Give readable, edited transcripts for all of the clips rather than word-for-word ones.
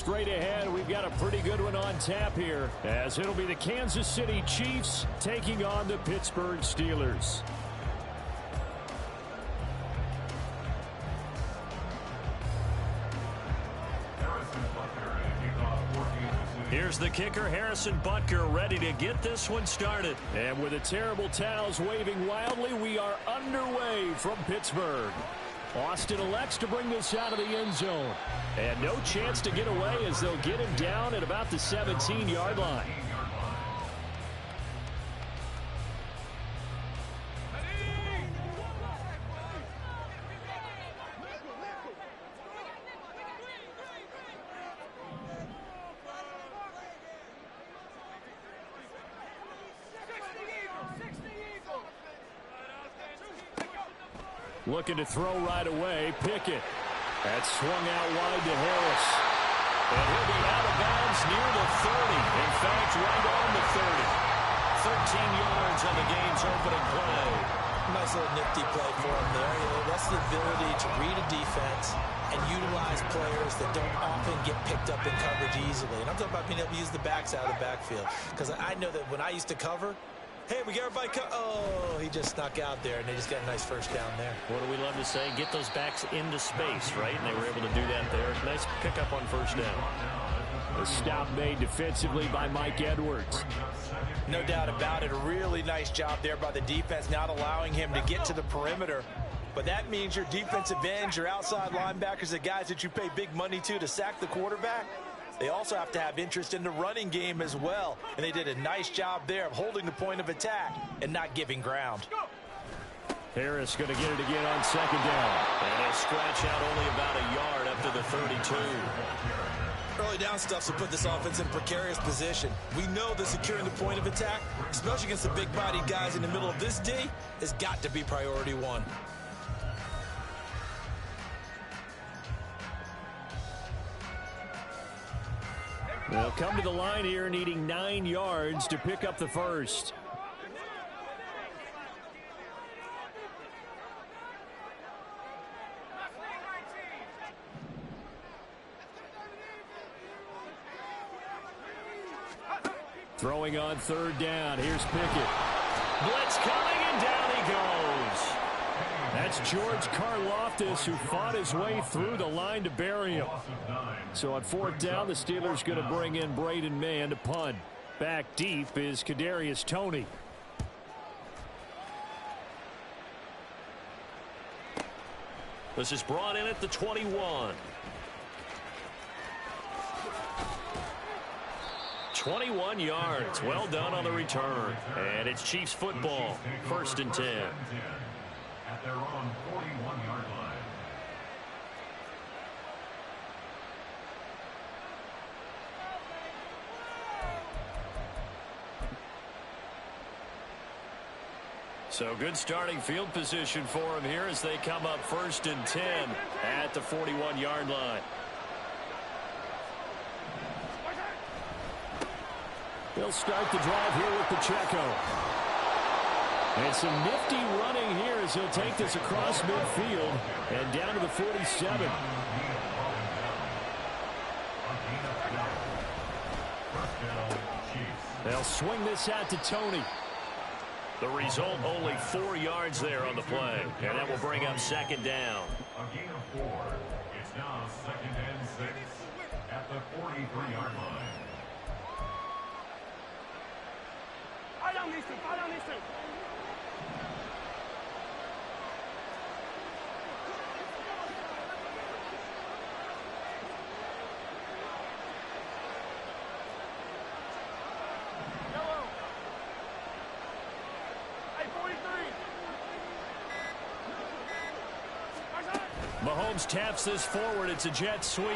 Straight ahead, we've got a pretty good one on tap here, as it'll be the Kansas City Chiefs taking on the Pittsburgh Steelers. Here's the kicker, Harrison Butker, ready to get this one started. And with the terrible towels waving wildly, we are underway from Pittsburgh. Austin elects to bring this out of the end zone. And no chance to get away as they'll get him down at about the 17-yard line. Looking to throw right away. Pickett. That's swung out wide to Harris. And he'll be out of bounds near the 30. In fact, right on the 30. 13 yards on the game's opening play. Nice little nifty play for him there. That's the ability to read a defense and utilize players that don't often get picked up in coverage easily. And I'm talking about being able to use the backs out of the backfield. Because I know that when I used to cover, hey, we got everybody oh, he just snuck out there, and they just got a nice first down there. What do we love to say? Get those backs into space, right? And they were able to do that there. Nice pickup on first down. A stop made defensively by Mike Edwards. No doubt about it. A really nice job there by the defense, not allowing him to get to the perimeter. But that means your defensive ends, your outside linebackers, the guys that you pay big money to sack the quarterback, they also have to have interest in the running game as well. And they did a nice job there of holding the point of attack and not giving ground. Harris going to get it again on second down. And he'll scratch out only about a yard up to the 32. Early down stuff will put this offense in a precarious position. We know that securing the point of attack, especially against the big-bodied guys in the middle of this D, has got to be priority one. They'll come to the line here needing 9 yards to pick up the first. Throwing on third down. Here's Pickett. Blitz coming, and down he goes. That's George Karlaftis, who fought his way through the line to bury him. So on fourth down, the Steelers going to bring in Braden Mann to punt. Back deep is Kadarius Toney. This is brought in at the 21. 21 yards. Well done on the return. And it's Chiefs football. 1st and 10. At their own 41-yard line. So good starting field position for him here as they come up 1st and 10 at the 41-yard line. They'll start the drive here with Pacheco. And some nifty running here as he'll take this across midfield and down to the 47. They'll swing this out to Toney. The result, only 4 yards there on the play. And that will bring up 2nd down. A gain of 4. It's now 2nd and 6 at the 43-yard line. Mahomes taps this forward. It's a jet sweep. A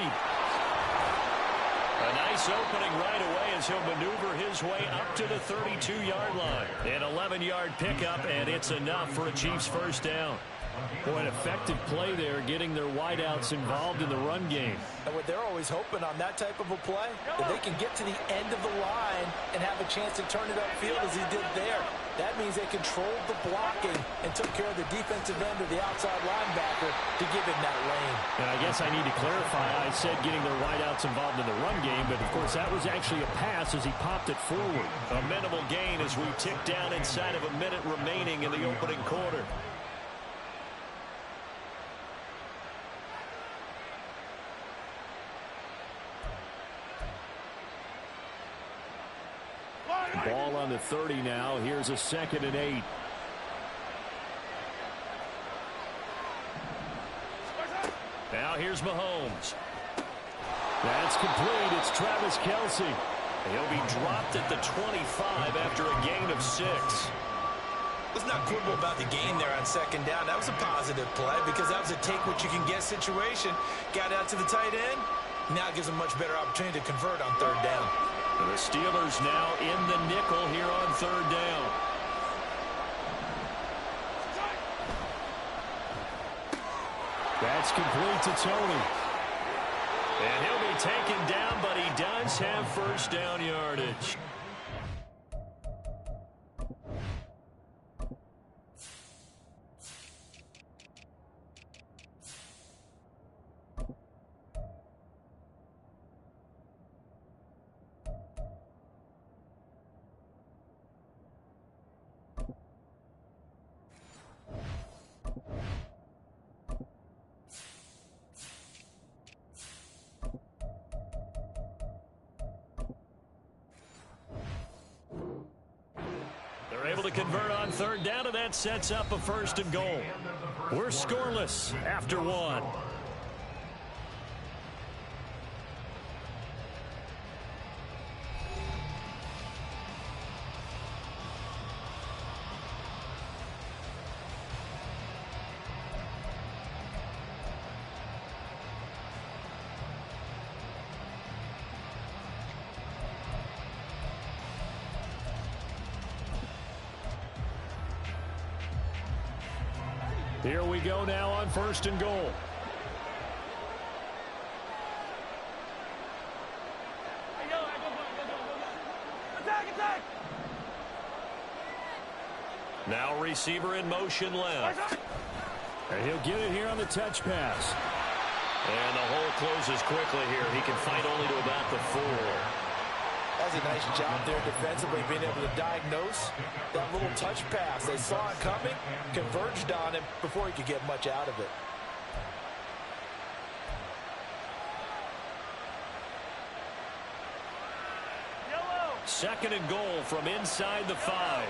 nice opening right away as he'll maneuver his way up to the 32-yard line. An 11-yard pickup, and it's enough for a Chiefs first down. Boy, an effective play there, getting their wideouts involved in the run game. And what they're always hoping on that type of a play, that they can get to the end of the line and have a chance to turn it upfield as he did there. That means they controlled the blocking and took care of the defensive end or the outside linebacker to give him that lane. And I guess I need to clarify, I said getting their wideouts involved in the run game, but of course that was actually a pass as he popped it forward. A minimal gain as we tick down inside of a minute remaining in the opening quarter. Ball on the 30 now. Here's a 2nd and 8. Now here's Mahomes. That's complete. It's Travis Kelce. He'll be dropped at the 25 after a gain of 6. Let's not quibble about the gain there on 2nd down. That was a positive play because that was a take-what-you-can-get situation. Got out to the tight end. Now it gives them much better opportunity to convert on 3rd down. The Steelers now in the nickel here on 3rd down. That's complete to Tony. And he'll be taken down, but he does have 1st down yardage. Able to convert on 3rd down, and that sets up a 1st and goal. We're scoreless after 1. Here we go now on 1st and goal. Now receiver in motion left. And he'll get it here on the touch pass. And the hole closes quickly here. He can fight only to about the 4. That's a nice job there defensively, being able to diagnose that little touch pass. They saw it coming, converged on him before he could get much out of it. Yellow. 2nd and goal from inside the 5.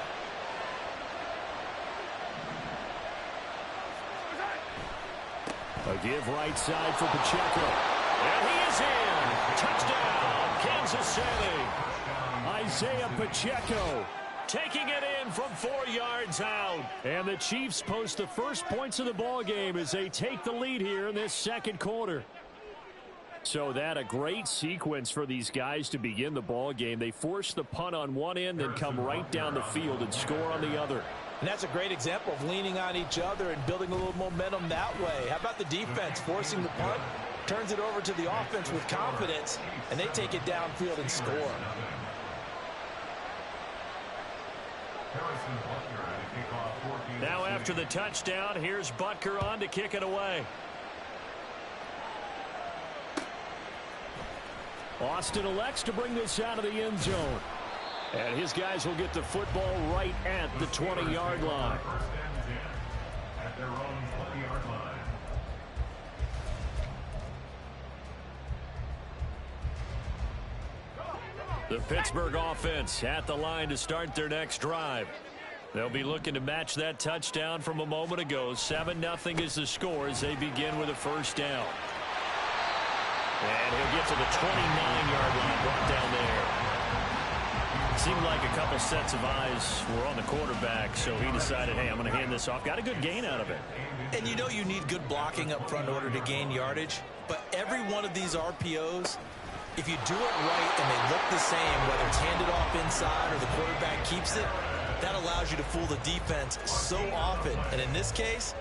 A give right side for Pacheco. And he is in. Touchdown, Kansas City. Isaiah Pacheco taking it in from 4 yards out. And the Chiefs post the first points of the ball game as they take the lead here in this 2nd quarter. So that a great sequence for these guys to begin the ball game. They force the punt on one end and come right down the field and score on the other. And that's a great example of leaning on each other and building a little momentum that way. How about the defense forcing the punt, turns it over to the offense with confidence, and they take it downfield and score. Now after the touchdown, here's Butker on to kick it away. Austin elects to bring this out of the end zone. And his guys will get the football right at the 20-yard line. At their own 20-yard line. The Pittsburgh offense at the line to start their next drive. They'll be looking to match that touchdown from a moment ago. 7-0 is the score as they begin with a 1st down. And he'll get to the 29-yard line, brought down there. It seemed like a couple sets of eyes were on the quarterback, so he decided, hey, I'm going to hand this off. Got a good gain out of it. And you know you need good blocking up front in order to gain yardage, but every one of these RPOs, if you do it right and they look the same, whether it's handed off inside or the quarterback keeps it, that allows you to fool the defense so often. And in this case,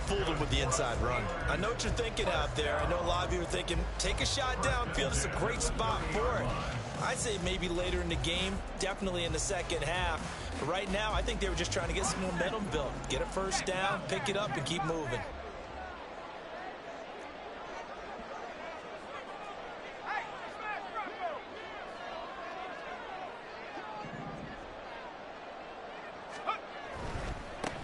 Fooled him with the inside run. I know what you're thinking out there. I know a lot of you are thinking, take a shot downfield. It's a great spot for it. I'd say maybe later in the game, definitely in the second half. But right now, I think they were just trying to get some momentum built. Get a first down, pick it up, and keep moving.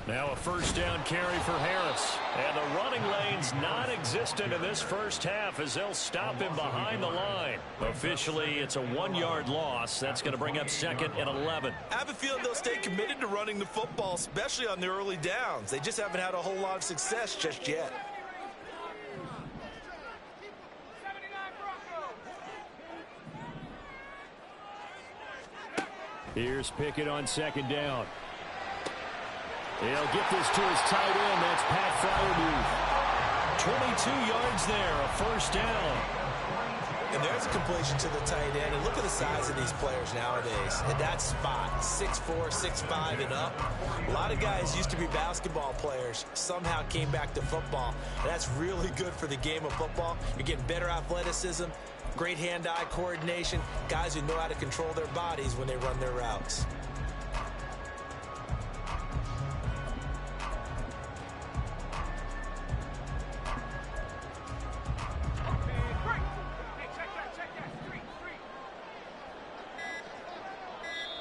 Now a first down carry for Harris. And the running lane's non-existent in this first half as they'll stop him behind the line. Officially, it's a 1-yard loss. That's going to bring up 2nd and 11. I have a feeling they'll stay committed to running the football, especially on the early downs. They just haven't had a whole lot of success just yet. Here's Pickett on 2nd down. He'll get this to his tight end. That's Pat Freiermuth. 22 yards there, a first down. And there's a completion to the tight end. And look at the size of these players nowadays. At that spot, 6'4", 6'5", and up. A lot of guys used to be basketball players, somehow came back to football. And that's really good for the game of football. You're getting better athleticism, great hand-eye coordination, guys who know how to control their bodies when they run their routes.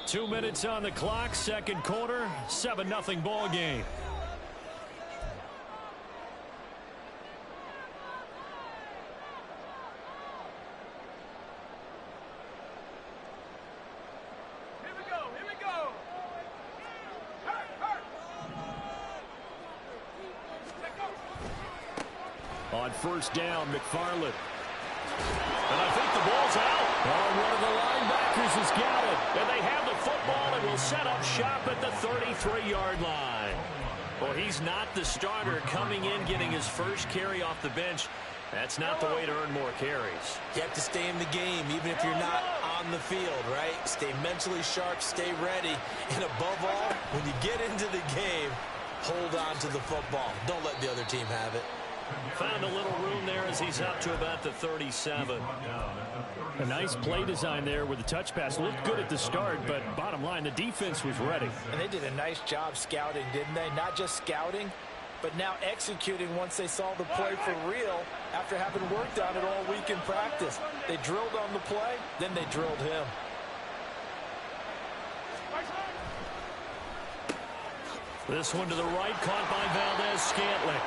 Two minutes on the clock, second quarter, 7-0 ball game. Here we go. On first down, McFarland. And I think the ball's out. Oh, one of the linebackers has got it. And they have the football and will set up shop at the 33-yard line. Well, he's not the starter coming in, getting his first carry off the bench. That's not the way to earn more carries. You have to stay in the game, even if you're not on the field, right? Stay mentally sharp, stay ready. And above all, when you get into the game, hold on to the football. Don't let the other team have it. Found a little room there as he's up to about the 37. A nice play design there with the touch pass. Looked good at the start, but bottom line, the defense was ready. And they did a nice job scouting, didn't they? Not just scouting, but now executing once they saw the play for real after having worked on it all week in practice. They drilled on the play, then they drilled him. This one to the right, caught by Valdez-Scantling.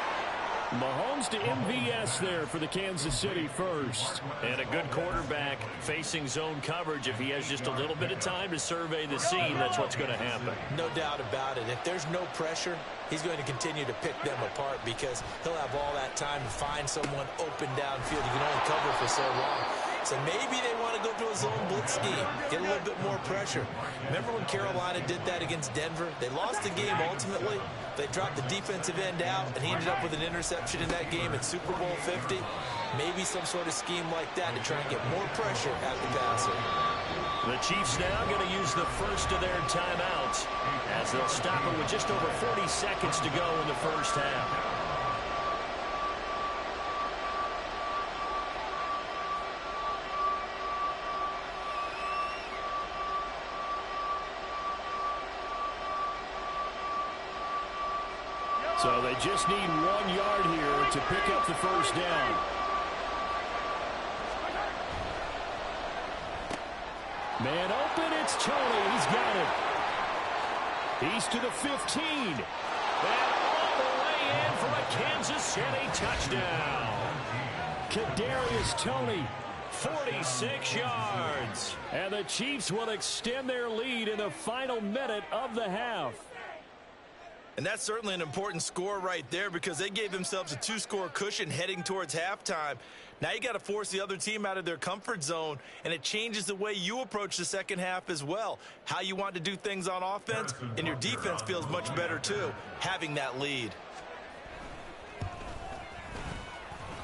Mahomes to MVS there for the Kansas City first. And a good quarterback facing zone coverage. If he has just a little bit of time to survey the scene, that's what's going to happen. No doubt about it. If there's no pressure, he's going to continue to pick them apart because he'll have all that time to find someone open downfield. You can only cover for so long. So maybe they want to go to a zone blitz scheme, get a little bit more pressure. Remember when Carolina did that against Denver? They lost the game ultimately. They dropped the defensive end out, and he ended up with an interception in that game at Super Bowl 50. Maybe some sort of scheme like that to try and get more pressure at the passer. The Chiefs now going to use the first of their timeouts as they'll stop it with just over 40 seconds to go in the first half. So they just need 1 yard here to pick up the first down. Man open, it's Tony. He's got it. He's to the 15. And all the way in for a Kansas City touchdown. Kadarius Toney, 46 yards. And the Chiefs will extend their lead in the final minute of the half. And that's certainly an important score right there because they gave themselves a 2-score cushion heading towards halftime. Now you got to force the other team out of their comfort zone, and it changes the way you approach the second half as well. How you want to do things on offense, and your defense feels much better too, having that lead.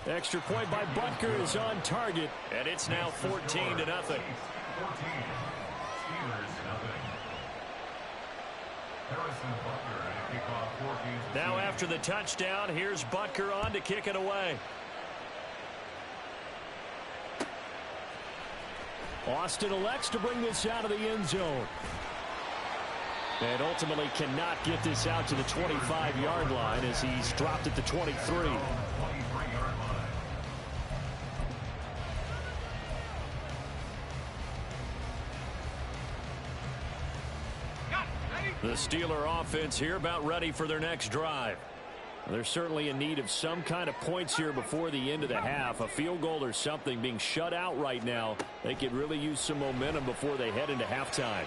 Extra point by Butker is on target, and it's now 14-0. Harrison Butker to kick off 14th. Now after the touchdown, here's Butker on to kick it away. Austin elects to bring this out of the end zone. And ultimately cannot get this out to the 25-yard line as he's dropped at the 23. 23-yard line. The Steeler offense here about ready for their next drive. They're certainly in need of some kind of points here before the end of the half. A field goal or something, being shut out right now. They could really use some momentum before they head into halftime.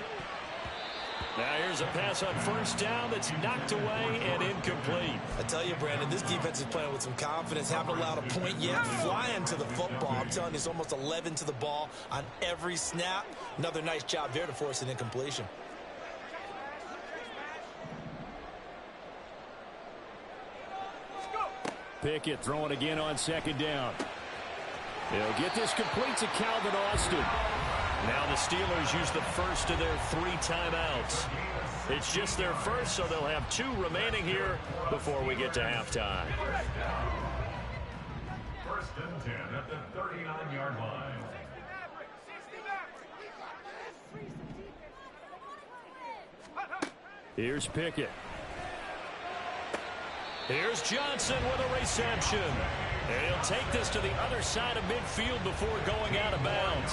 Now here's a pass on first down that's knocked away and incomplete. I tell you, Brandon, this defense is playing with some confidence. Haven't allowed a point yet. Flying to the football. I'm telling you, it's almost 11 to the ball on every snap. Another nice job there to force an incompletion. Pickett throwing again on second down. They'll get this complete to Calvin Austin. Now the Steelers use the first of their 3 timeouts. It's just their first, so they'll have 2 remaining here before we get to halftime. First and 10 at the 39-yard line. Here's Pickett. Here's Johnson with a reception. And he'll take this to the other side of midfield before going out of bounds.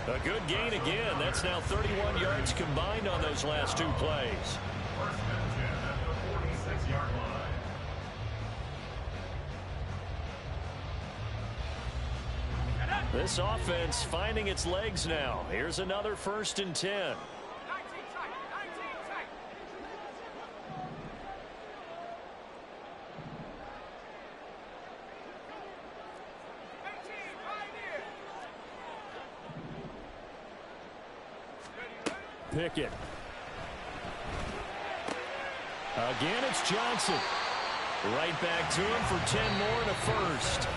A good gain again. That's now 31 yards combined on those last 2 plays. First and 10 at the 46-yard line. This offense finding its legs now. Here's another first and 10. Pickett. Again, it's Johnson. Right back to him for 10 more and a first.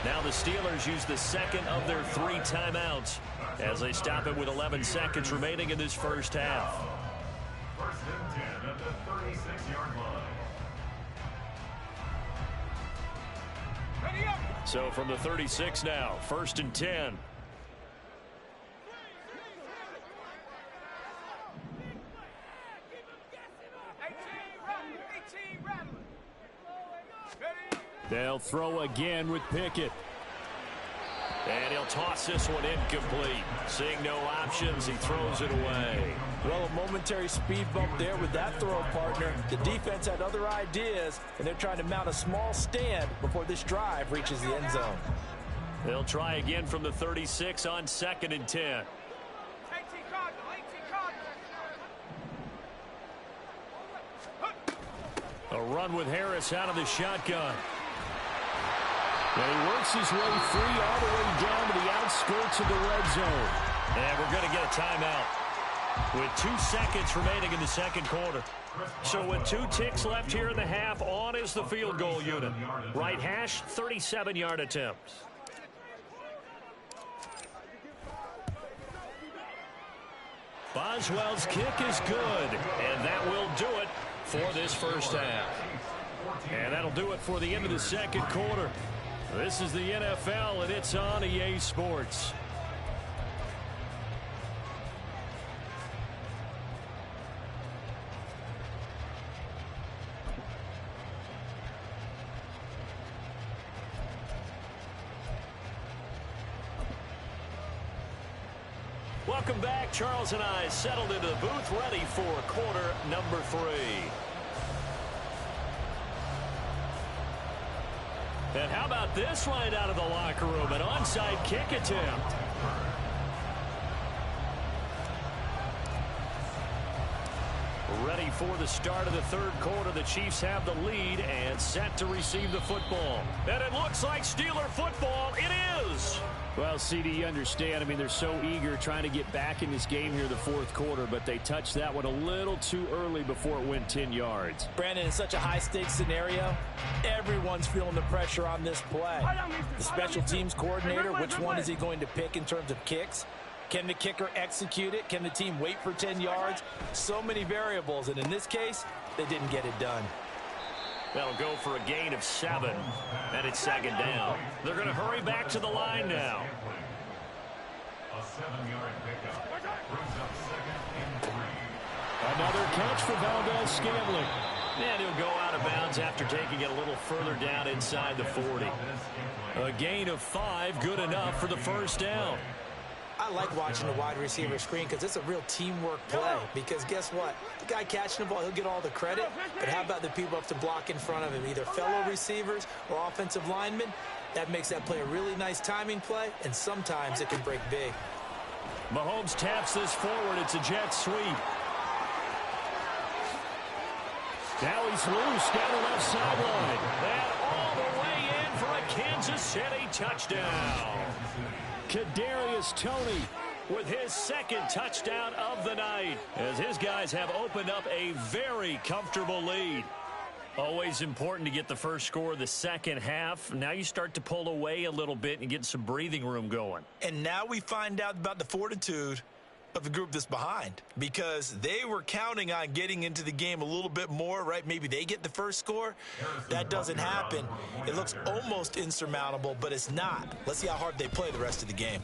Now the Steelers use the second of their 3 timeouts as they stop it with 11 seconds remaining in this first half. First and 10 at the 36-yard line. So from the 36 now, first and 10. They'll throw again with Pickett. And he'll toss this one incomplete. Seeing no options, he throws it away. Well, a momentary speed bump there with that throw, partner. The defense had other ideas, and they're trying to mount a small stand before this drive reaches the end zone. They'll try again from the 36 on second and 10. A run with Harris out of the shotgun. And he works his way free all the way down to the outskirts of the red zone. And we're going to get a timeout with 2 seconds remaining in the second quarter. So with 2 ticks left here in the half, on is the field goal unit. Right hash, 37-yard attempt. Boswell's kick is good, and that will do it for this first half. And that'll do it for the end of the second quarter. This is the NFL, and it's on EA Sports. Welcome back. Charles and I settled into the booth, ready for quarter number 3. And how about this right out of the locker room? An onside kick attempt. Ready for the start of the third quarter. The Chiefs have the lead and set to receive the football. And it looks like Steeler football. It is. Well, CD, you understand. I mean, they're so eager trying to get back in this game here in the fourth quarter, but they touched that one a little too early before it went 10 yards. Brandon, in such a high-stakes scenario, everyone's feeling the pressure on this play. The special teams coordinator, which one is he going to pick in terms of kicks? Can the kicker execute it? Can the team wait for 10 yards? So many variables, and in this case, they didn't get it done. They'll go for a gain of 7, and it's second down. They're going to hurry back to the line now. A 7-yard pickup brings up second and 3. Another catch for Valdez-Scantling. And he'll go out of bounds after taking it a little further down inside the 40. A gain of 5, good enough for the first down. I like watching the wide receiver screen because it's a real teamwork play. Because guess what? The guy catching the ball, he'll get all the credit. But how about the people up to block in front of him, either fellow receivers or offensive linemen? That makes that play a really nice timing play, and sometimes it can break big. Mahomes taps this forward. It's a jet sweep. Now he's loose down the left sideline. And all the way in for a Kansas City touchdown. Kadarius Toney with his second touchdown of the night, as his guys have opened up a very comfortable lead. Always important to get the first score of the second half. Now you start to pull away a little bit and get some breathing room going. And now we find out about the fortitude of the group that's behind, because they were counting on getting into the game a little bit more, right? Maybe they get the first score. That doesn't happen. It looks almost insurmountable, but it's not. Let's see how hard they play the rest of the game.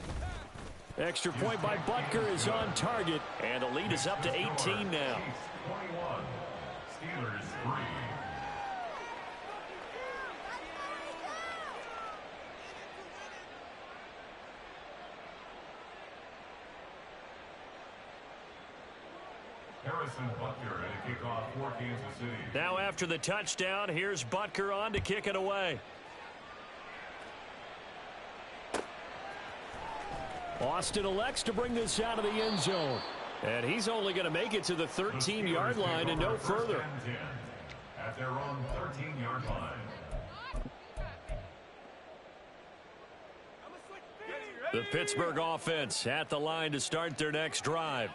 Extra point by Butker is on target. And the lead is up to 18 now. 21. Steelers 3. Harrison Butker at a kickoff for Kansas City. Now after the touchdown, here's Butker on to kick it away. Austin elects to bring this out of the end zone. And he's only going to make it to the 13-yard line and no further. At their own 13-yard line. The Pittsburgh offense at the line to start their next drive.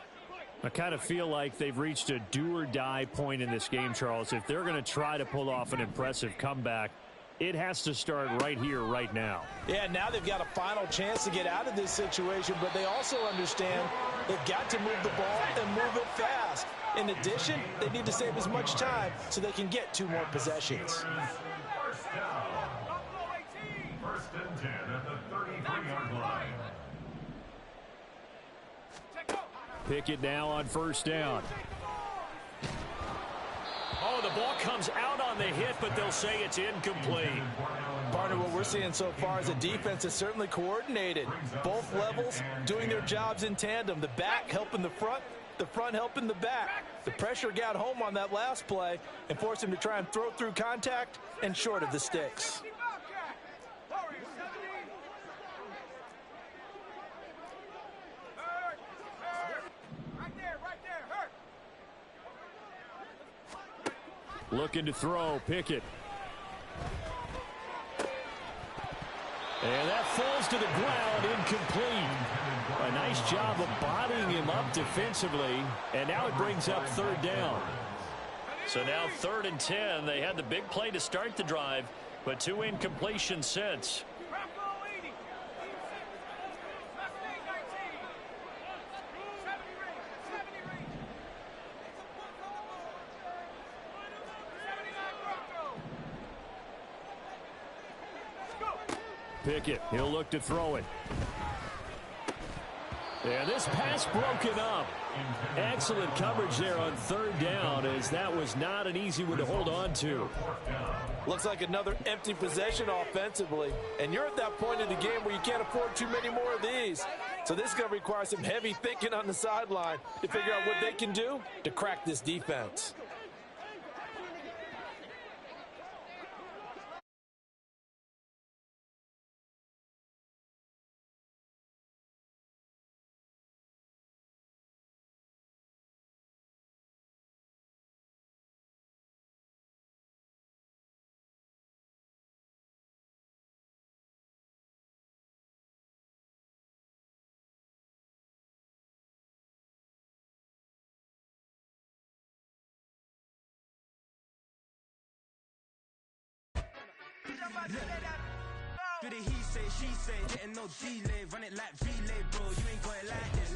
I kind of feel like they've reached a do-or-die point in this game, Charles. If they're going to try to pull off an impressive comeback, it has to start right here, right now. Yeah, now they've got a final chance to get out of this situation, but they also understand they've got to move the ball and move it fast. In addition, they need to save as much time so they can get 2 more possessions. First down. First and 10 at the 33-yard line. Pickett now on first down. Oh, the ball comes out on the hit, but they'll say it's incomplete. Partner, what we're seeing so far is the defense is certainly coordinated. Both levels doing their jobs in tandem. The back helping the front helping the back. The pressure got home on that last play and forced him to try and throw through contact and short of the sticks. Looking to throw, Pickett. And that falls to the ground, incomplete. A nice job of bodying him up defensively, and now it brings up third down. So now 3rd and 10. They had the big play to start the drive, but 2 incompletions since. Pickett, he'll look to throw it. And this pass broken up. Excellent coverage there on third down, as that was not an easy one to hold on to. Looks like another empty possession offensively. And you're at that point in the game where you can't afford too many more of these. So this is going to require some heavy thinking on the sideline to figure out what they can do to crack this defense. Do the he say, she say, getting no delay, run it like relay, bro. You ain't got it like this.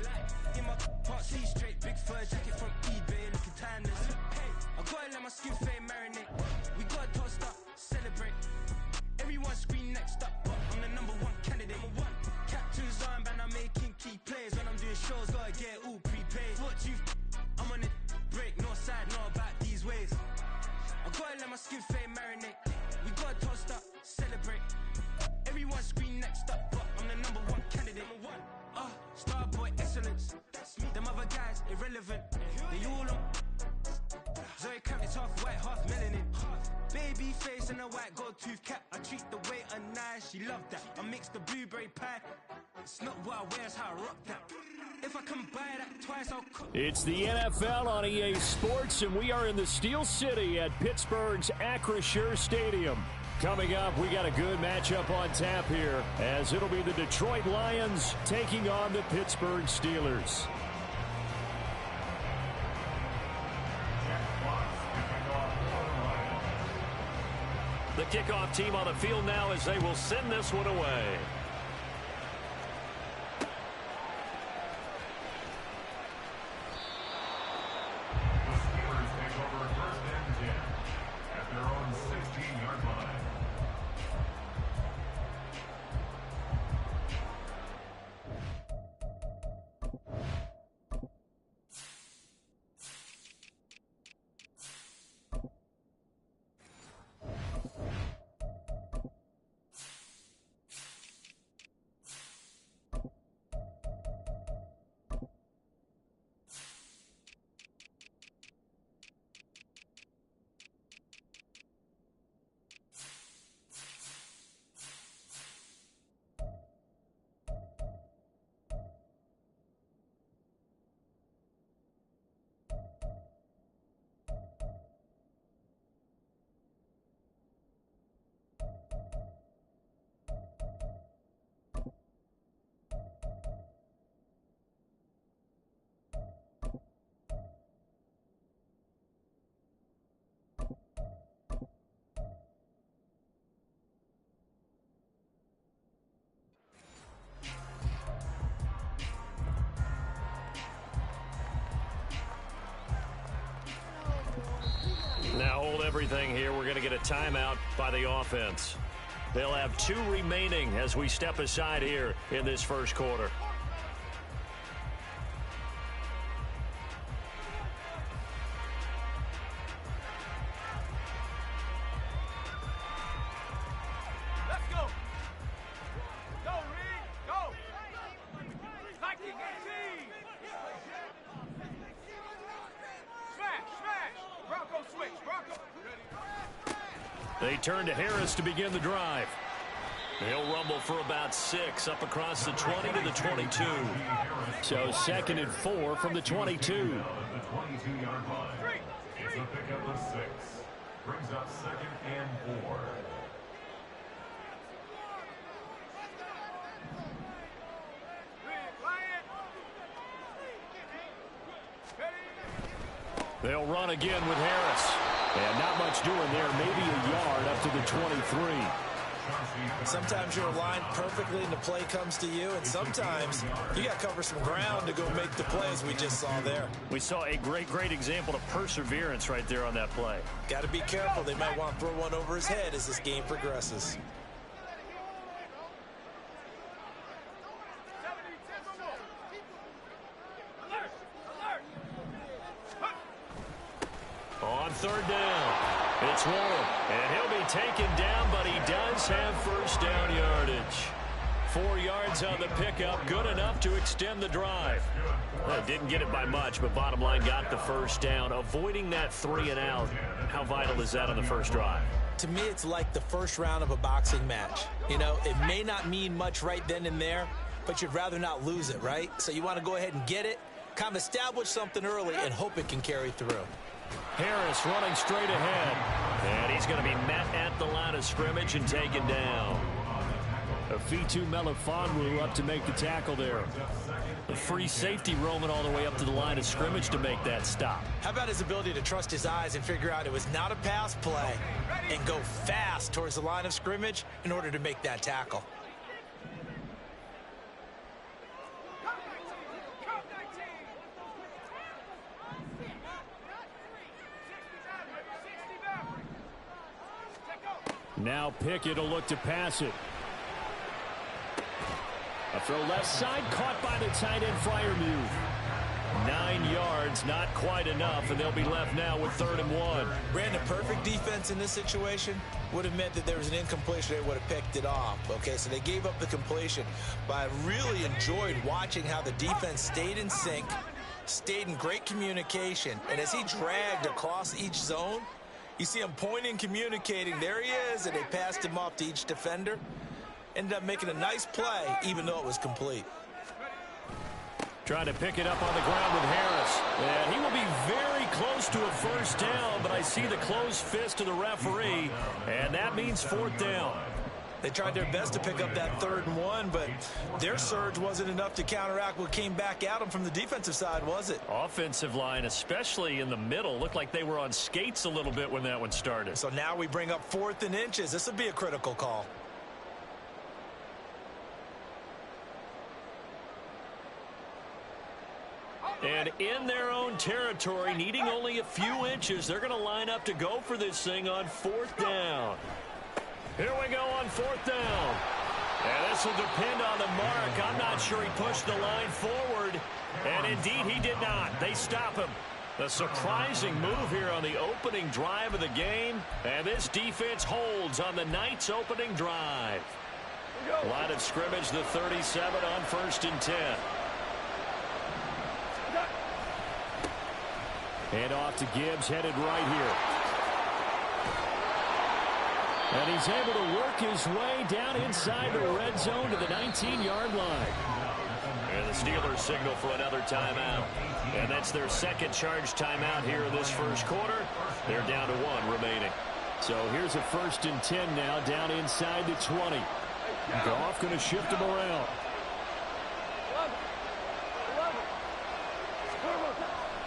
shows, gotta get it all prepaid. What you I'm on it, break, no side, no about these ways. I gotta let my skin fade marinate. We gotta toast up, celebrate. Everyone scream next up, but I'm the #1 candidate. Starboy excellence. Them other guys irrelevant. They all on Zoe Camp, it's half white, half melanin. Baby face and a white gold tooth cap. I treat the waiter nice, she love that. I mix the blueberry pie. It's not what I wear, it's how I rock that. If I can buy that twice, I'll cook. It's the NFL on EA Sports, and we are in the Steel City at Pittsburgh's Acrisure Stadium. Coming up, we got a good matchup on tap here, as it'll be the Detroit Lions taking on the Pittsburgh Steelers. The kickoff team on the field now as they will send this one away. The Steelers take over 1st and 10 at their own 16-yard line. Now hold everything here. We're going to get a timeout by the offense. They'll have 2 remaining as we step aside here in this first quarter. Let's go. Go, Reed. Go. Nike, 18. Smash. Bronco switch. Bronco. They turn to Harris to begin the drive. He'll rumble for about 6 up across the 20 to the 22. So 2nd and 4 from the 22. The 22-yard line. It's a pickup of 6. Brings up 2nd and 4. They'll run again with Harris. And not much doing there, maybe a yard up to the 23. Sometimes you're aligned perfectly and the play comes to you, and sometimes you got to cover some ground to go make the plays we just saw there. We saw a great example of perseverance right there on that play. Got to be careful. They might want to throw one over his head as this game progresses. On 3rd down, it's Warren, and he'll be taken down, but he does have first down yardage. 4 yards on the pickup, good enough to extend the drive. Well, didn't get it by much, but bottom line got the first down. Avoiding that 3 and out, how vital is that on the first drive? To me, it's like the first round of a boxing match. You know, it may not mean much right then and there, but you'd rather not lose it, right? So you want to go ahead and get it, kind of establish something early, and hope it can carry through. Harris running straight ahead. And he's going to be met at the line of scrimmage and taken down. Afitu Melifonwu up to make the tackle there. The free safety roaming all the way up to the line of scrimmage to make that stop. How about his ability to trust his eyes and figure out it was not a pass play and go fast towards the line of scrimmage in order to make that tackle? Now Pickett will look to pass it. A throw left side, caught by the tight end Freiermuth. 9 yards, not quite enough, and they'll be left now with 3rd and 1. Brandon, perfect defense in this situation would have meant that there was an incompletion. They would have picked it off. Okay, so they gave up the completion. But I really enjoyed watching how the defense stayed in sync, stayed in great communication, and as he dragged across each zone, you see him pointing, communicating. There he is, and they passed him off to each defender. Ended up making a nice play, even though it was complete. Trying to pick it up on the ground with Harris. And he will be very close to a first down, but I see the closed fist of the referee, and that means 4th down. They tried their best to pick up that 3rd and 1, but their surge wasn't enough to counteract what came back at them from the defensive side, was it? Offensive line, especially in the middle, looked like they were on skates a little bit when that one started. So now we bring up 4th and inches. This will be a critical call. And in their own territory, needing only a few inches, they're going to line up to go for this thing on 4th down. Here we go on 4th down. And this will depend on the mark. I'm not sure he pushed the line forward. And indeed, he did not. They stop him. A surprising move here on the opening drive of the game. And this defense holds on the night's opening drive. Line of scrimmage, the 37 on 1st and 10. And off to Gibbs, headed right here. And he's able to work his way down inside the red zone to the 19-yard line. And the Steelers signal for another timeout. And that's their second charge timeout here in this first quarter. They're down to 1 remaining. So here's a 1st and 10 now, down inside the 20. Goff going to shift him around.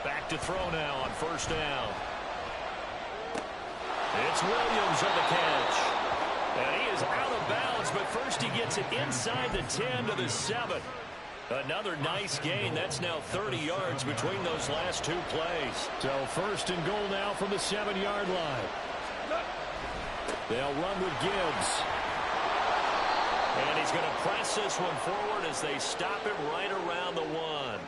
Back to throw now on 1st down. It's Williams on the catch. And he is out of bounds, but first he gets it inside the 10 to the 7. Another nice gain. That's now 30 yards between those last 2 plays. So 1st and goal now from the 7-yard line. They'll run with Gibbs. And he's going to press this one forward as they stop him right around the 1.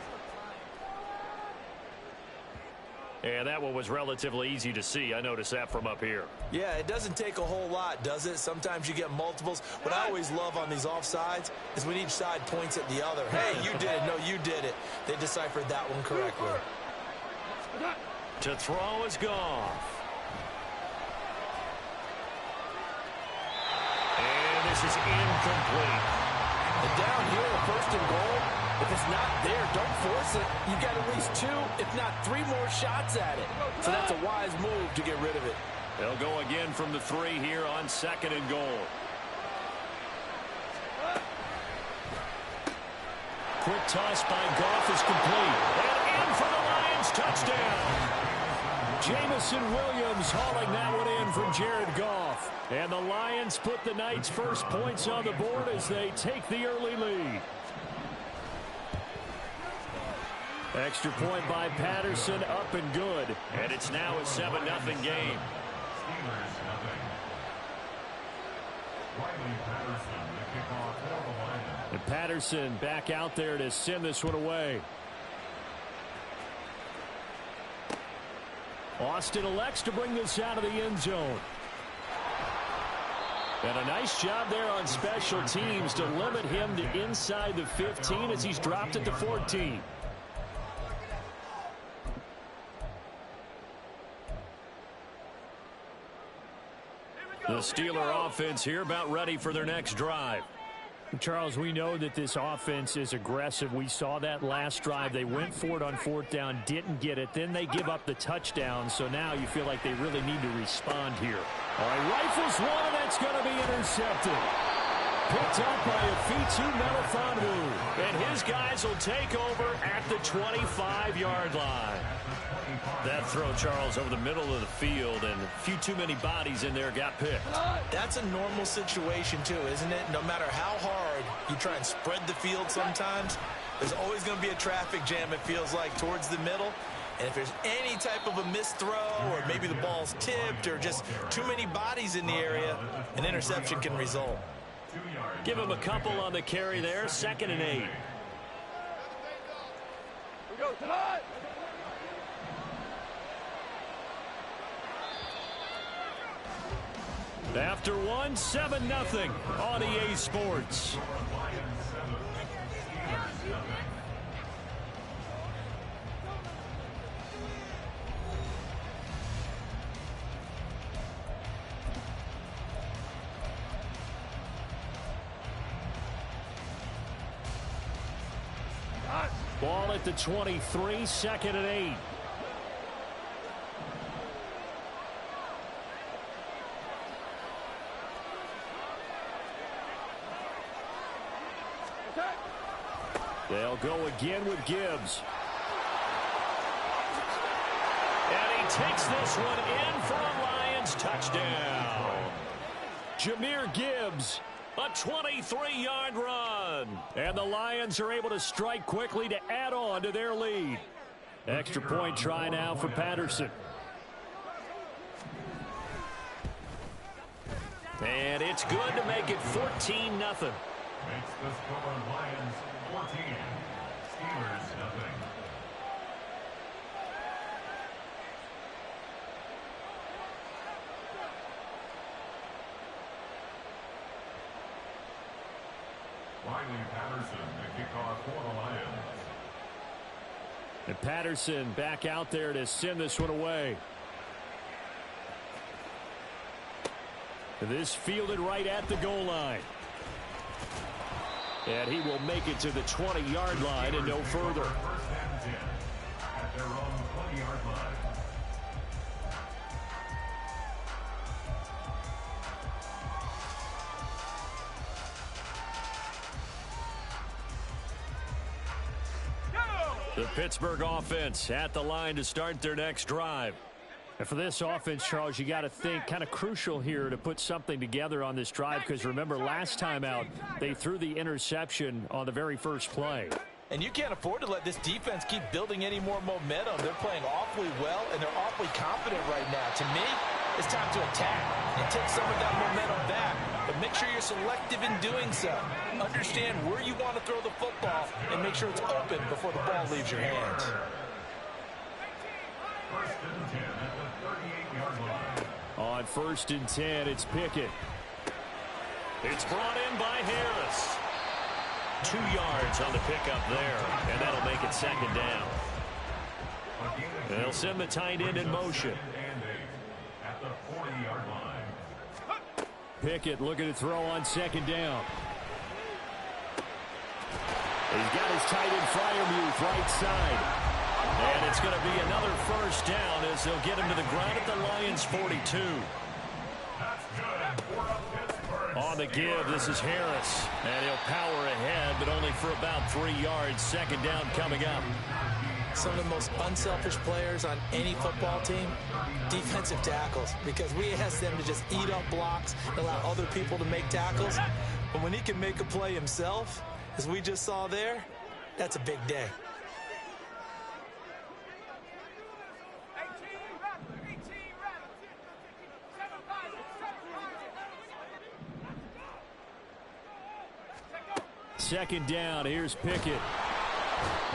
And that one was relatively easy to see. I noticed that from up here. Yeah, it doesn't take a whole lot, does it? Sometimes you get multiples. What I always love on these offsides is when each side points at the other. Hey, you did it. No, you did it. They deciphered that one correctly. To throw is Goff. And this is incomplete. And down here, 1st and goal. If it's not there, don't force it. You got at least 2, if not 3 more shots at it. So that's a wise move to get rid of it. They'll go again from the 3 here on 2nd and goal. Quick toss by Goff is complete. And in for the Lions, touchdown. Jameson Williams hauling that one in from Jared Goff. And the Lions put the Knights' first points on the board as they take the early lead. Extra point by Patterson, up and good. And it's now a 7-0 game. And Patterson back out there to send this one away. Austin elects to bring this out of the end zone. And a nice job there on special teams to limit him to inside the 15 as he's dropped it to 14. The Steeler offense here about ready for their next drive. Charles, we know that this offense is aggressive. We saw that last drive. They went for it on 4th down, didn't get it. Then they give up the touchdown. So now you feel like they really need to respond here. All right, rifles one, and that's going to be intercepted. Picked up by Afitu Melifonwu. And his guys will take over at the 25-yard line. That throw, Charles, over the middle of the field, and a few too many bodies in there got picked. That's a normal situation, too, isn't it? No matter how hard you try and spread the field sometimes, there's always going to be a traffic jam, it feels like, towards the middle. And if there's any type of a missed throw, or maybe the ball's tipped, or just too many bodies in the area, an interception can result. 2 yards. Give him a couple on the carry there. 2nd and 8. We go tonight. After one, 7-0 on EA Sports. Lions 7, Steelers 0. Ball at the 23, 2nd and 8. They'll go again with Gibbs. And he takes this one in for a Lions touchdown. Jahmyr Gibbs, a 23-yard run. And the Lions are able to strike quickly to add on to their lead. Extra point try now for Patterson. And it's good to make it 14-0. Makes the score Lions 14, Steelers 0. Riley Patterson, the kickoff for the Lions. And Patterson back out there to send this one away. This fielded right at the goal line. And he will make it to the 20-yard line and no further. First and 10 at their own 20-yard line. The Pittsburgh offense at the line to start their next drive. And for this offense, Charles, you got to think kind of crucial here to put something together on this drive, because remember last time out they threw the interception on the very first play. And you can't afford to let this defense keep building any more momentum. They're playing awfully well, and they're awfully confident right now. To me, it's time to attack and take some of that momentum back. But make sure you're selective in doing so. Understand where you want to throw the football and make sure it's open before the ball leaves your hands. First and 10 at the 38-yard line. On 1st and 10, it's Pickett. It's brought in by Harris. 2 yards on the pickup there, and that'll make it 2nd down. They'll send the tight end in motion. And 8 at the 40-yard line. Pickett looking to throw on 2nd down. He's got his tight end Freiermuth right side. And it's going to be another first down as they'll get him to the ground at the Lions 42. That's good for the Pittsburgh On the give, this is Harris. And he'll power ahead, but only for about 3 yards. 2nd down coming up. Some of the most unselfish players on any football team, defensive tackles, because we ask them to just eat up blocks and allow other people to make tackles. But when he can make a play himself, as we just saw there, that's a big day. 2nd down, here's Pickett.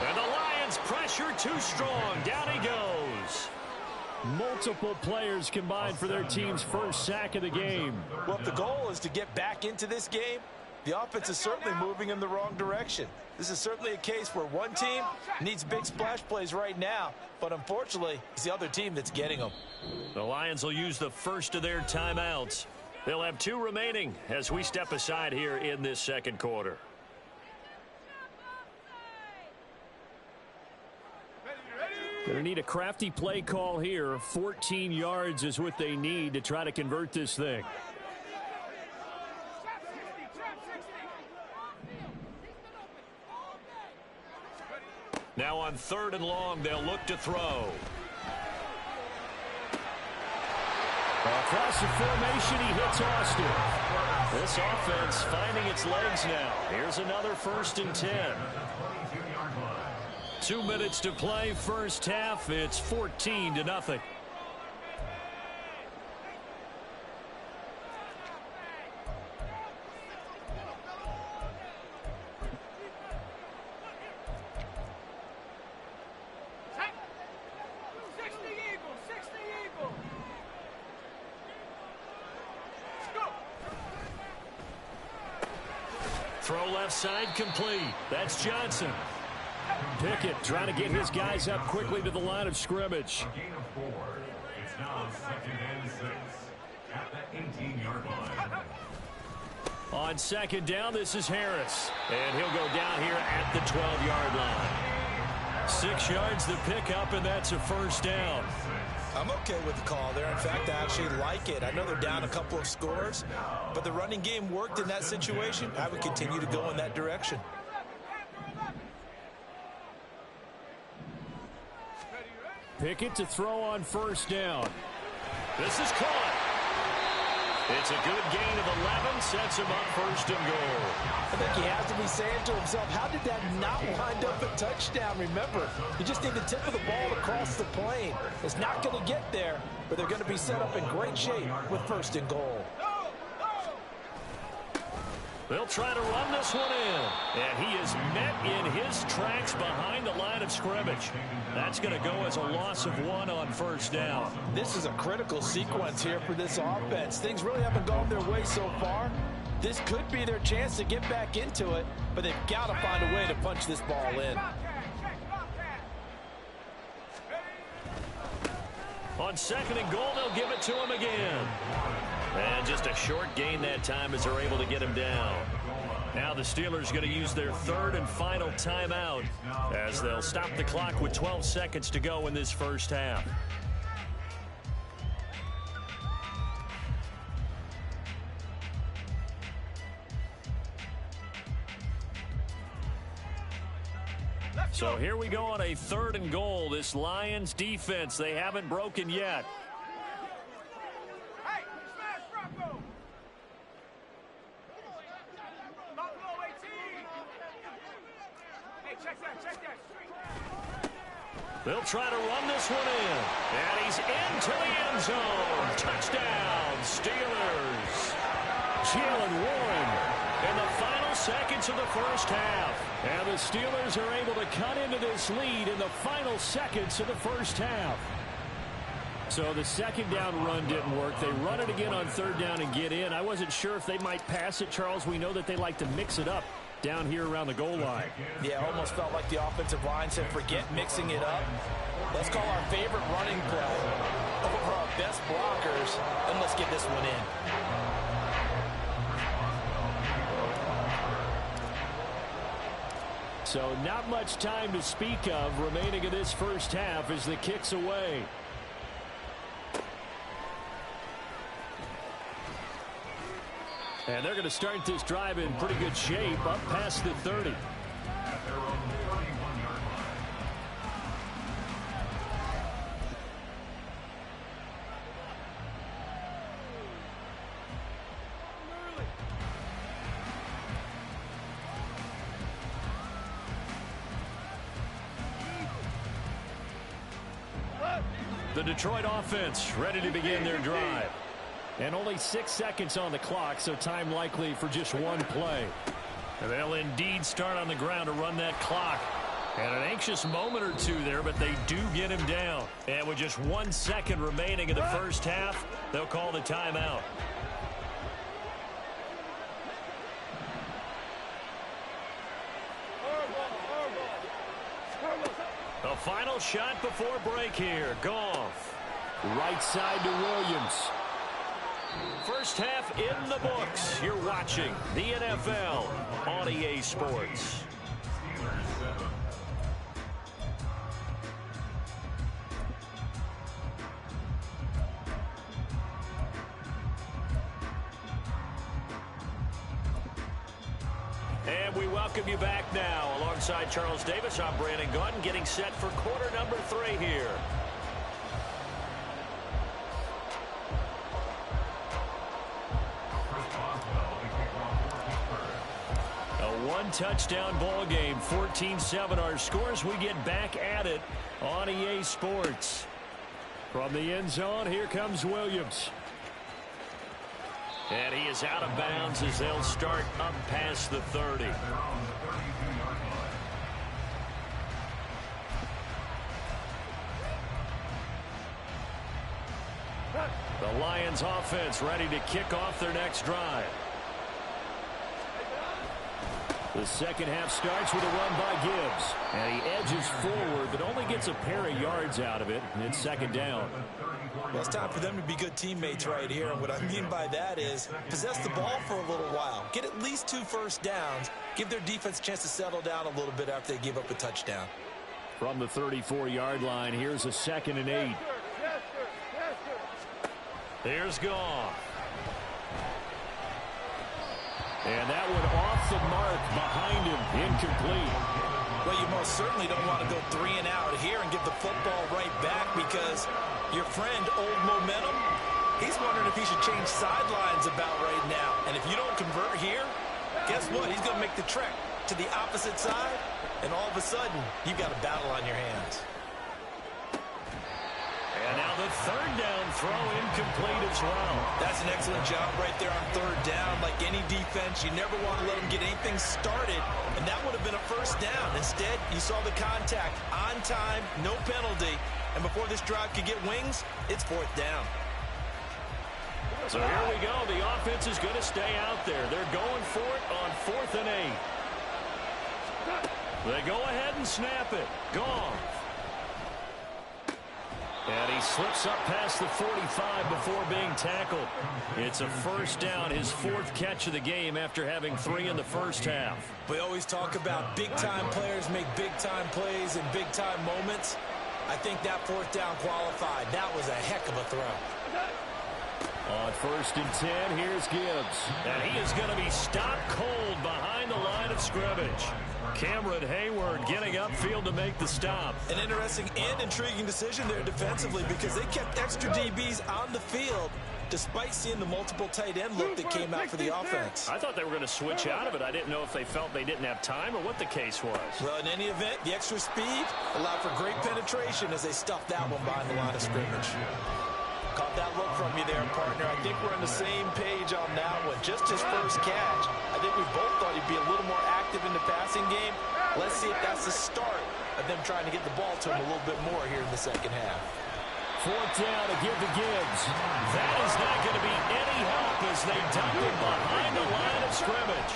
And the Lions pressure too strong. Down he goes. Multiple players combined for their team's first sack of the game. Well, if the goal is to get back into this game, the offense is certainly moving in the wrong direction. This is certainly a case where one team needs big splash plays right now, but unfortunately, it's the other team that's getting them. The Lions will use the first of their timeouts. They'll have 2 remaining as we step aside here in this 2nd quarter. Going to need a crafty play call here. 14 yards is what they need to try to convert this thing. Now on 3rd and long, they'll look to throw. Across the formation, he hits Austin. This offense finding its legs now. Here's another 1st and 10. 2 minutes to play, first half. It's 14-0. throw left side complete. That's Johnson. Pickett trying to get his guys up quickly to the line of scrimmage. A gain of 4. It's now 2nd and 6 at the 18-yard line. On 2nd down, this is Harris. And he'll go down here at the 12-yard line. 6 yards the pickup, and that's a first down. I'm okay with the call there. In fact, I actually like it. I know they're down a couple of scores, but the running game worked in that situation. I would continue to go in that direction. Pickett to throw on 1st down. This is caught. It's a good gain of 11, sets him up 1st and goal. I think he has to be saying to himself, how did that not wind up a touchdown? Remember, you just need the tip of the ball across the plane. It's not going to get there, but they're going to be set up in great shape with 1st and goal. They'll try to run this one in. And he is met in his tracks behind the line of scrimmage. That's going to go as a loss of 1 on 1st down. This is a critical sequence here for this offense. Things really haven't gone their way so far. This could be their chance to get back into it, but they've got to find a way to punch this ball in. On 2nd and goal, they'll give it to him again. And just a short gain that time as they're able to get him down. Now the Steelers going to use their 3rd and final timeout as they'll stop the clock with 12 seconds to go in this 1st half. So here we go on a 3rd and goal. This Lions defense, they haven't broken yet. Hey, smash Bronco! Buffalo 18! Hey, check that. They'll try to run this one in. And he's into the end zone. Touchdown, Steelers. Jaylen Warren in the final seconds of the 1st half. And the Steelers are able to cut into this lead in the final seconds of the 1st half. So the 2nd down run didn't work. They run it again on 3rd down and get in. I wasn't sure if they might pass it, Charles. We know that they like to mix it up down here around the goal line. Yeah, almost felt like the offensive line said, forget mixing it up. Let's call our favorite running play over our best blockers, and let's get this one in. So not much time to speak of remaining in this 1st half as the kick's away. And they're going to start this drive in pretty good shape up past the 30. At their own 31-yard line. The Detroit offense ready to begin their drive. And only 6 seconds on the clock, so time likely for just one play. And they'll indeed start on the ground to run that clock. And an anxious moment or two there, but they do get him down. And with just 1 second remaining in the 1st half, they'll call the timeout. The final shot before break here. Goff. Right side to Williams. 1st half in the books. You're watching the NFL on EA Sports. And we welcome you back now. Alongside Charles Davis, I'm Brandon Gaudin, getting set for quarter number 3 here. A one-touchdown ball game, 14-7 our scores. We get back at it on EA Sports. From the end zone, here comes Williams. And he is out of bounds as they'll start up past the 30. The Lions offense ready to kick off their next drive. The second half starts with a run by Gibbs. And he edges forward, but only gets a pair of yards out of it. And it's second down. Well, it's time for them to be good teammates right here. And what I mean by that is possess the ball for a little while. Get at least 2 first downs. Give their defense a chance to settle down a little bit after they give up a touchdown. From the 34-yard line, here's a 2nd and 8. Here's Goff. And that one off the mark behind him, incomplete. Well, you most certainly don't want to go 3 and out here and give the football right back because your friend, Old Momentum, he's wondering if he should change sidelines about right now. And if you don't convert here, guess what? He's going to make the trek to the opposite side, and all of a sudden, you've got a battle on your hands. And now the 3rd down throw incomplete as well. That's an excellent job right there on 3rd down. Like any defense, you never want to let them get anything started, and that would have been a first down. Instead, you saw the contact on time, no penalty, and before this drive could get wings, it's 4th down. So here we go. The offense is going to stay out there. They're going for it on 4th and 8. They go ahead and snap it. Gone. And he slips up past the 45 before being tackled. It's a first down, his 4th catch of the game after having 3 in the first half. We always talk about big-time players make big-time plays in big-time moments. I think that 4th down qualified. That was a heck of a throw. On 1st and 10, here's Gibbs. And he is going to be stopped cold behind the line of scrimmage. Cameron Hayward getting upfield to make the stop. An interesting and intriguing decision there defensively because they kept extra DBs on the field despite seeing the multiple tight end look that came out for the offense. I thought they were going to switch out of it. I didn't know if they felt they didn't have time or what the case was. Well, in any event, the extra speed allowed for great penetration as they stuffed that one behind the line of scrimmage. Caught that look from you there, partner. I think we're on the same page on that one. Just his first catch. I think we both thought he'd be a little more active in the passing game. Let's see if that's the start of them trying to get the ball to him a little bit more here in the second half. 4th down to give to Gibbs. That is not going to be any help as they dump him behind the line of scrimmage.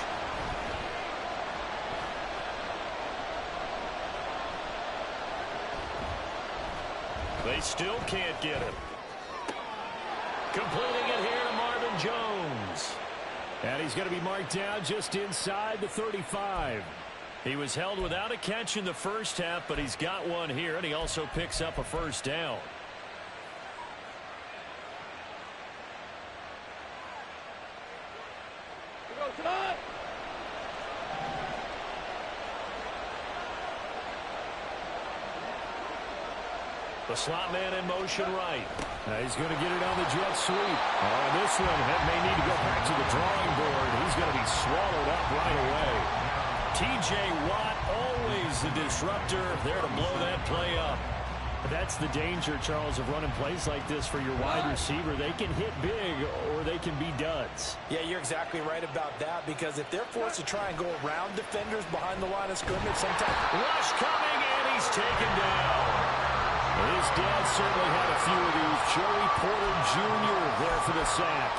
They still can't get him. Completing it here to Marvin Jones. And he's going to be marked down just inside the 35. He was held without a catch in the first half, but he's got one here, and he also picks up a first down. The slot man in motion right. He's going to get it on the jet sweep. Oh, this one may need to go back to the drawing board. He's going to be swallowed up right away. T.J. Watt, always the disruptor, there to blow that play up. But that's the danger, Charles, of running plays like this for your wide receiver. They can hit big or they can be duds. Yeah, you're exactly right about that because if they're forced to try and go around defenders behind the line of scrimmage, sometimes rush coming and he's taken down. His dad certainly had a few of these. Joey Porter Jr. there for the sack.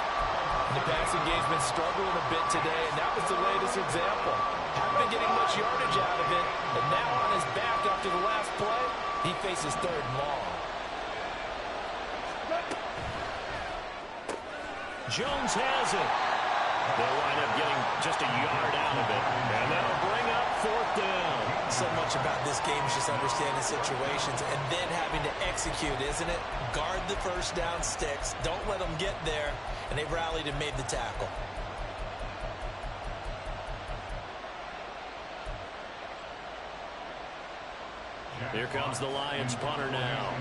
The passing game's been struggling a bit today, and that was the latest example. Haven't been getting much yardage out of it, and now on his back after the last play, he faces 3rd and long. Jones has it. They'll wind up getting just a yard out of it, and that'll bring up 4th down. So much about this game is just understanding situations and then having to execute, isn't it? Guard the first down sticks. Don't let them get there. And they rallied and made the tackle. Here comes the Lions punter now,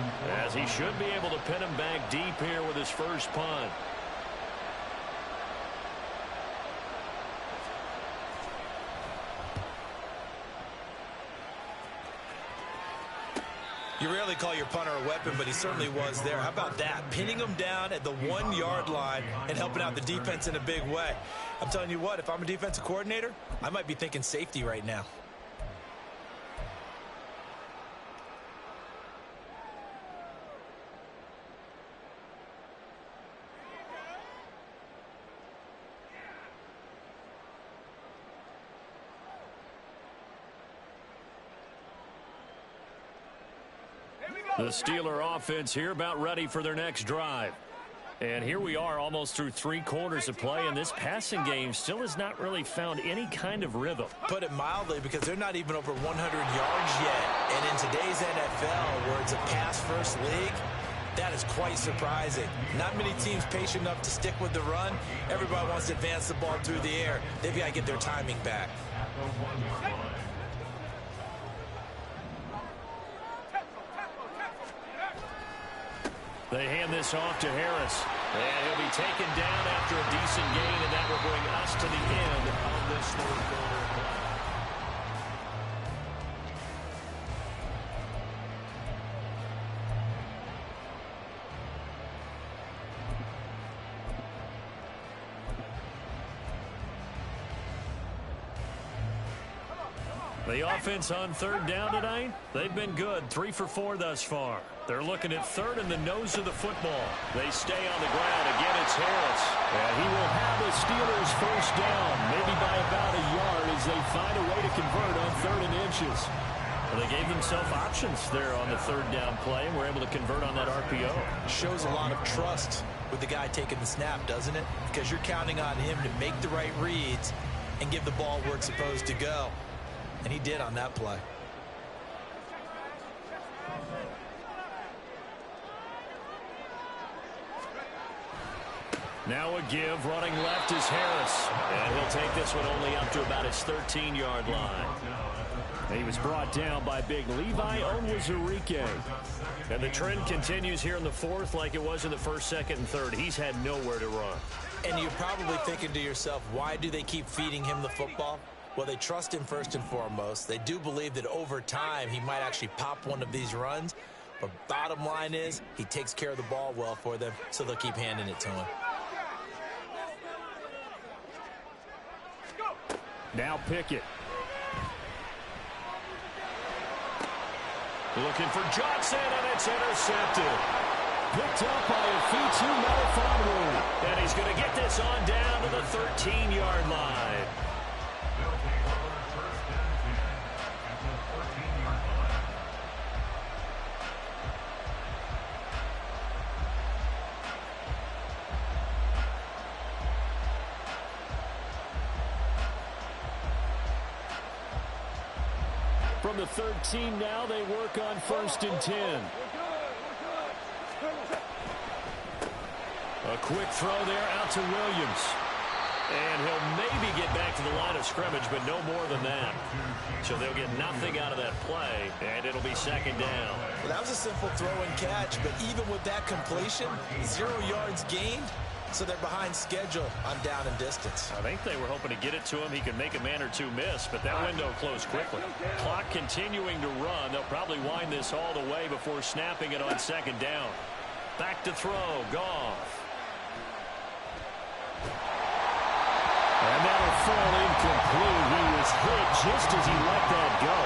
as he should be able to pin him back deep here with his first punt. You rarely call your punter a weapon, but he certainly was there. How about that? Pinning him down at the 1-yard line and helping out the defense in a big way. I'm telling you what, if I'm a defensive coordinator, I might be thinking safety right now. The Steeler offense here about ready for their next drive. And here we are almost through 3 quarters of play, and this passing game still has not really found any kind of rhythm. Put it mildly, because they're not even over 100 yards yet. And in today's NFL, where it's a pass-first league, that is quite surprising. Not many teams patient enough to stick with the run. Everybody wants to advance the ball through the air. They've got to get their timing back. They hand this off to Harris. And he'll be taken down after a decent gain, and that will bring us to the end of this 3rd quarter of play. The offense on 3rd down tonight, they've been good. 3 for 4 thus far. They're looking at 3rd in the nose of the football. They stay on the ground. Again, it's Harris. And he will have the Steelers 1st down, maybe by about a yard, as they find a way to convert on 3rd and inches. Well, they gave themselves options there on the 3rd down play, and were able to convert on that RPO. Shows a lot of trust with the guy taking the snap, doesn't it? Because you're counting on him to make the right reads and give the ball where it's supposed to go. And he did on that play. Now a give. Running left is Harris. And he'll take this one only up to about his 13-yard line. He was brought down by big Levi Onwuzurike. And the trend continues here in the 4th like it was in the 1st, 2nd, and 3rd. He's had nowhere to run. And you're probably thinking to yourself, why do they keep feeding him the football? Well, they trust him first and foremost. They do believe that over time he might actually pop one of these runs. But bottom line is he takes care of the ball well for them, so they'll keep handing it to him. Now Pickett. Looking for Johnson, and it's intercepted. Picked up by Afitu Melifonwu. And he's going to get this on down to the 13-yard line. They'll take over 1st and 10 at the 13-yard line. From the 13 now, they work on 1st and 10. A quick throw there out to Williams. And he'll maybe get back to the line of scrimmage, but no more than that. So they'll get nothing out of that play, and it'll be 2nd down. Well, that was a simple throw and catch, but even with that completion, 0 yards gained, so they're behind schedule on down and distance. I think they were hoping to get it to him. He could make a man or two miss, but that window closed quickly. Clock continuing to run. They'll probably wind this all the way before snapping it on 2nd down. Back to throw, Goff. And that'll fall incomplete. He was hit just as he let that go.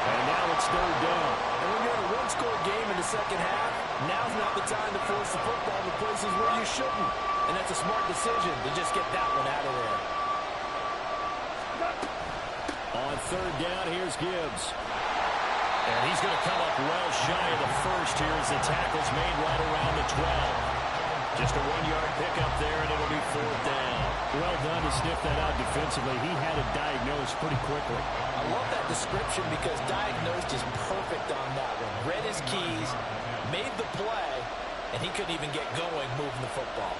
And now it's 3rd down. And when you're in a one-score game in the second half, now's not the time to force the football to places where you shouldn't. And that's a smart decision to just get that one out of there. On 3rd down, here's Gibbs. And he's going to come up well shy of the 1st here as the tackle's made right around the 12. Just a 1-yard pickup there, and it'll be 4th down. Well done to sniff that out defensively. He had it diagnosed pretty quickly. I love that description because diagnosed is perfect on that one. Read his keys, made the play, and he couldn't even get going moving the football.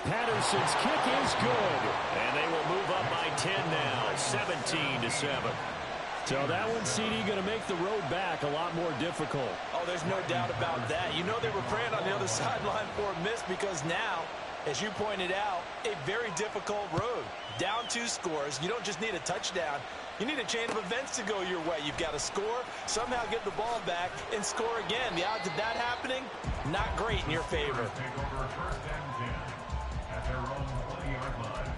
Patterson's kick is good. And they will move up by 10 now, 17-7. So that one, CD, going to make the road back a lot more difficult. Oh, there's no doubt about that. You know they were praying on the other sideline for a miss because now, as you pointed out, a very difficult road. Down 2 scores. You don't just need a touchdown. You need a chain of events to go your way. You've got to score, somehow get the ball back, and score again. The odds of that happening, not great in your favor. Take over 1st and 10 at their own 20-yard line.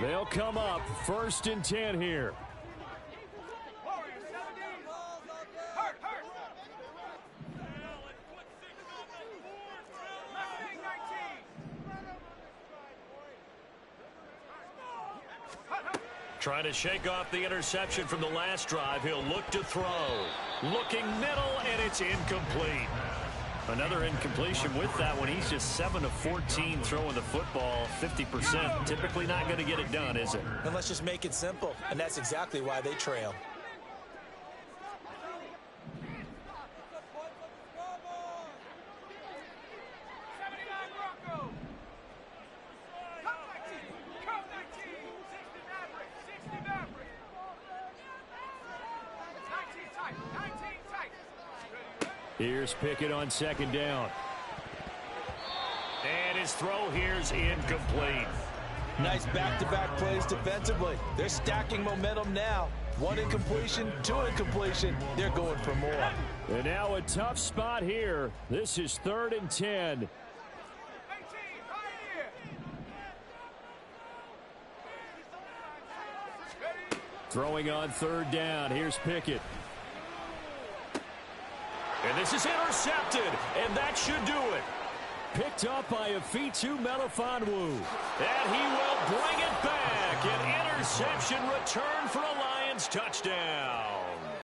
They'll come up 1st and 10 here. Trying to shake off the interception from the last drive. He'll look to throw. Looking middle, and it's incomplete. Another incompletion with that one. He's just 7 of 14 throwing the football, 50%. Typically not going to get it done, is it? And let's just make it simple, and that's exactly why they trail. Here's Pickett on second down. And his throw here's incomplete. Nice back-to-back plays defensively. They're stacking momentum now. 1 incompletion, 2 incompletion. They're going for more. And now a tough spot here. This is 3rd and 10. Throwing on 3rd down. Here's Pickett. And this is intercepted, and that should do it. Picked up by Afitu Melifonwu. And he will bring it back. An interception return for a Lions touchdown.